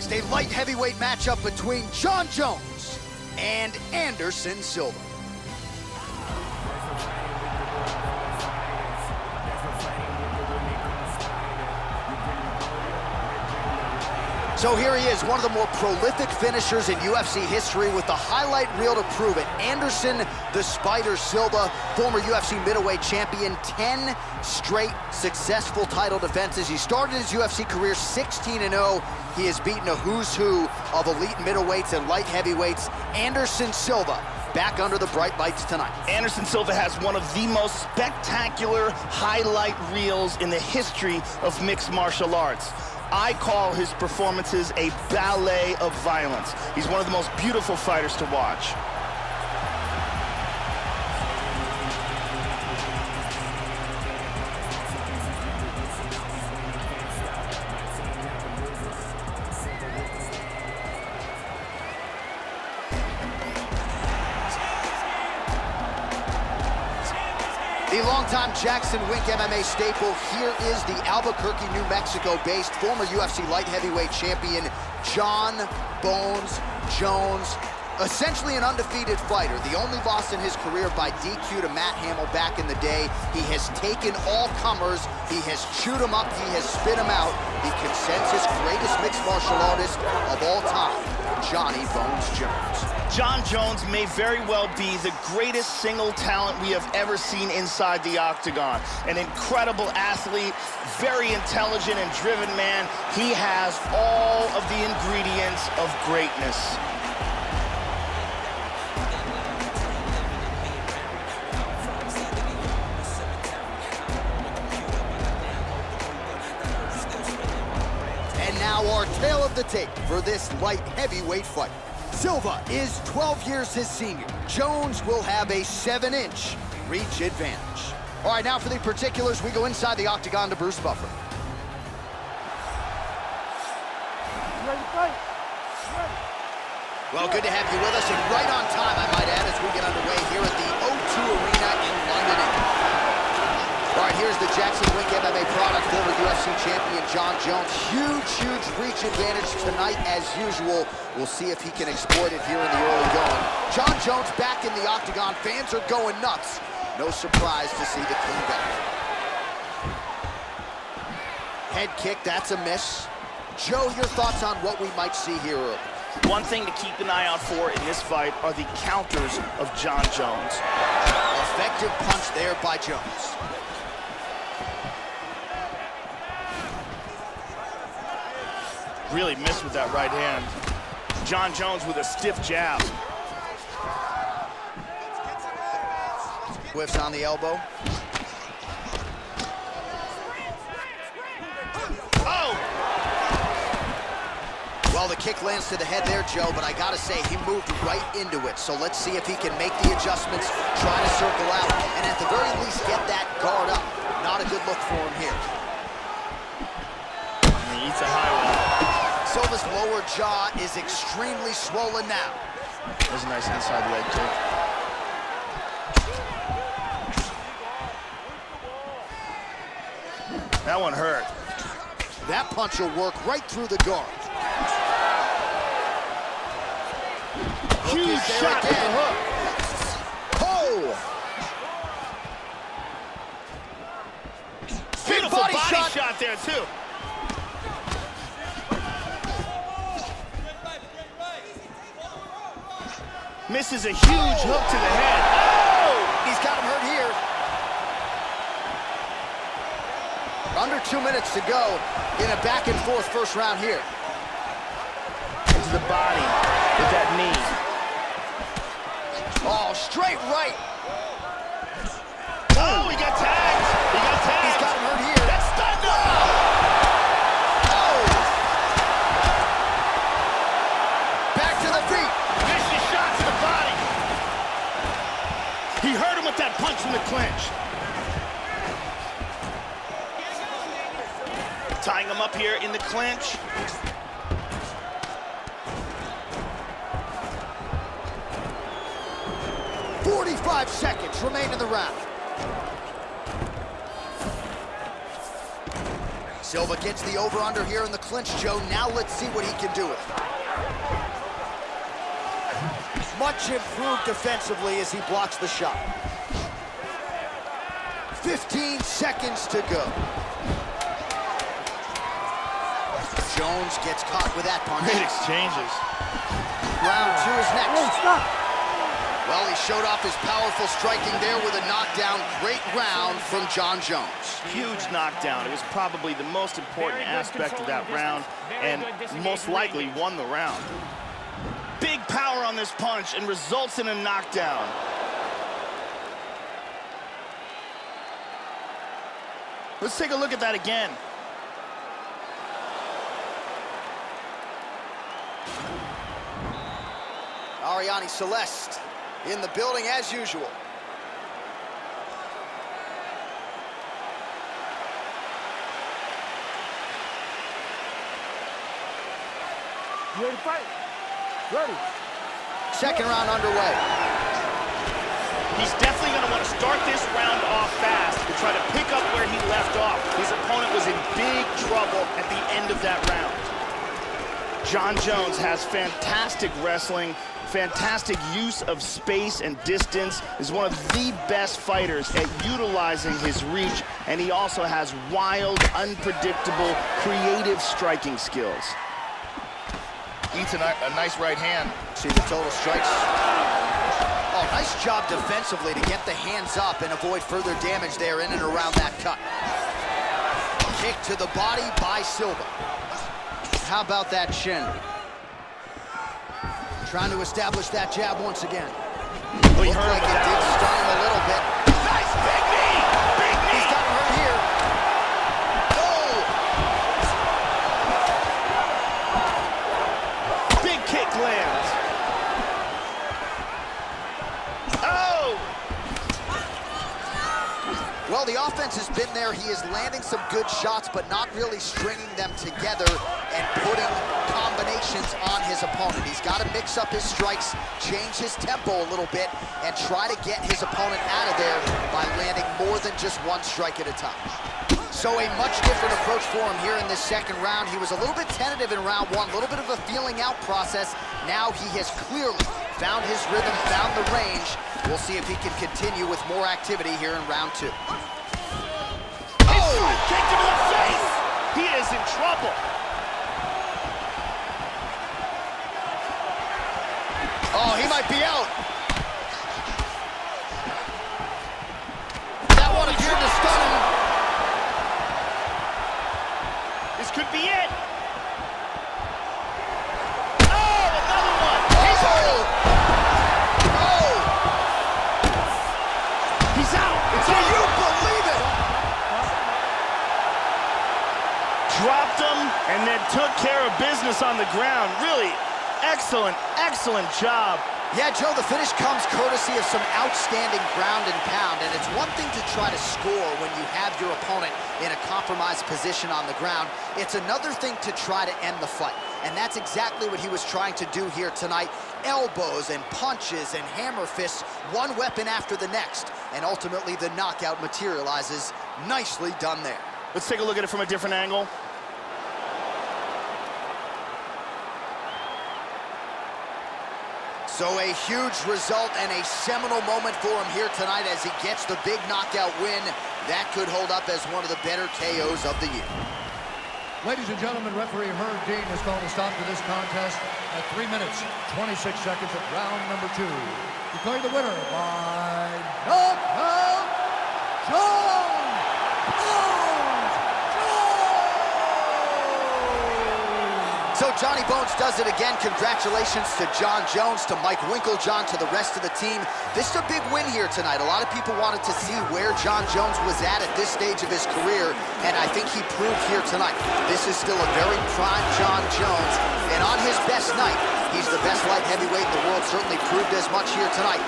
next, a light heavyweight matchup between Jon Jones and Anderson Silva. So here he is, one of the more prolific finishers in UFC history with the highlight reel to prove it. Anderson the Spider Silva, former UFC middleweight champion, 10 straight successful title defenses. He started his UFC career 16-0. He has beaten a who's who of elite middleweights and light heavyweights. Anderson Silva back under the bright lights tonight. Anderson Silva has one of the most spectacular highlight reels in the history of mixed martial arts. I call his performances a ballet of violence. He's one of the most beautiful fighters to watch. The longtime Jackson Wink MMA staple, here is the Albuquerque, New Mexico-based former UFC light heavyweight champion, Jon Bones Jones. Essentially an undefeated fighter. The only loss in his career by DQ to Matt Hamill back in the day. He has taken all comers. He has chewed them up. He has spit them out. The consensus greatest mixed martial artist of all time, Johnny Bones Jones. Jon Jones may very well be the greatest single talent we have ever seen inside the octagon. An incredible athlete, very intelligent and driven man. He has all of the ingredients of greatness. And now our tale of the tape for this light heavyweight fight. Silva is 12 years his senior. Jones will have a 7-inch reach advantage. All right, now for the particulars, we go inside the octagon to Bruce Buffer. Ready to fight? Well, good to have you with us, and right on time, I might add, as we get underway here at the O2 Arena in London, England. All right, here's the Jackson Wink MMA product, former UFC champion Jon Jones. Huge reach advantage tonight, as usual. We'll see if he can exploit it here in the early going. Jon Jones back in the octagon. Fans are going nuts. No surprise to see the king back. Head kick, that's a miss. Joe, your thoughts on what we might see here early? One thing to keep an eye out for in this fight are the counters of Jon Jones. Effective punch there by Jones. Really missed with that right hand. Jon Jones with a stiff jab. Whiffs on the elbow. Oh! Well, the kick lands to the head there, Joe, but I gotta say, he moved right into it. So let's see if he can make the adjustments, try to circle out, and at the very least get that guard up. Not a good look for him here. He eats a high one. Silva's lower jaw is extremely swollen now. There's a nice inside leg kick. That one hurt. That punch will work right through the guard. Huge shot with the hook. Oh! Beautiful body shot there, too. Misses a huge hook to the head. Oh! He's got him hurt here. Under 2 minutes to go in a back-and-forth first round here. Into the body with that knee. Oh, straight right. Oh, he got tagged. He got tagged. He's got him hurt here. That's stunned him. Oh! Back to the feet. Vicious shot to the body. He hurt him with that punch from the clinch. Tying him up here in the clinch. 45 seconds remain in the round. Silva gets the over-under here in the clinch, Joe. Now let's see what he can do with it. Much improved defensively as he blocks the shot. 15 seconds to go. Jones gets caught with that punch. Great exchanges. Round 2 is next. Hey, stop. Well, he showed off his powerful striking there with a knockdown. Great round from Jon Jones. Huge knockdown. It was probably the most important aspect of that round, and most likely won the round. Big power on this punch and results in a knockdown. Let's take a look at that again. Ariane Celeste in the building as usual. You ready to fight? Ready. Second round underway. He's definitely going to want to start this round off fast to try to pick up where he left off. His opponent was in big trouble at the end of that round. Jon Jones has fantastic wrestling, fantastic use of space and distance, is one of the best fighters at utilizing his reach, and he also has wild, unpredictable, creative striking skills. Eats a nice right hand. See the total strikes. Oh, nice job defensively to get the hands up and avoid further damage there in and around that cut. Kick to the body by Silva. How about that shin? Trying to establish that jab once again. Oh, you Looked heard like him it did stun him a little bit. Nice big knee! Big knee! He's gotten hurt here. Oh! Big kick lands. Oh! Well, the offense has been there. He is landing some good shots, but not really stringing them together and putting combinations on his opponent. He's got to mix up his strikes, change his tempo a little bit, and try to get his opponent out of there by landing more than just one strike at a time. So a much different approach for him here in this second round. He was a little bit tentative in round 1, a little bit of a feeling out process. Now he has clearly found his rhythm, found the range. We'll see if he can continue with more activity here in round 2. Oh! Kick to the face! He is in trouble. Oh, he might be out. That one appeared to stun him. This could be it. Oh, another one. He's hurt. Oh! He's out. It's Do over. you believe it? Dropped him and then took care of business on the ground. Really excellent, excellent job. Yeah, Joe, the finish comes courtesy of some outstanding ground and pound, and it's one thing to try to score when you have your opponent in a compromised position on the ground. It's another thing to try to end the fight, and that's exactly what he was trying to do here tonight. Elbows and punches and hammer fists, one weapon after the next, and ultimately the knockout materializes. Nicely done there. Let's take a look at it from a different angle. So a huge result and a seminal moment for him here tonight as he gets the big knockout win. That could hold up as one of the better KOs of the year. Ladies and gentlemen, referee Herb Dean has called a stop to this contest at 3 minutes, 26 seconds of round number 2. Declaring the winner by knockout, Jon Bones! So Johnny Bones does it again. Congratulations to Jon Jones, to Mike Winkeljohn, to the rest of the team. This is a big win here tonight. A lot of people wanted to see where Jon Jones was at this stage of his career, and I think he proved here tonight. This is still a very prime Jon Jones, and on his best night, he's the best light heavyweight in the world. Certainly proved as much here tonight.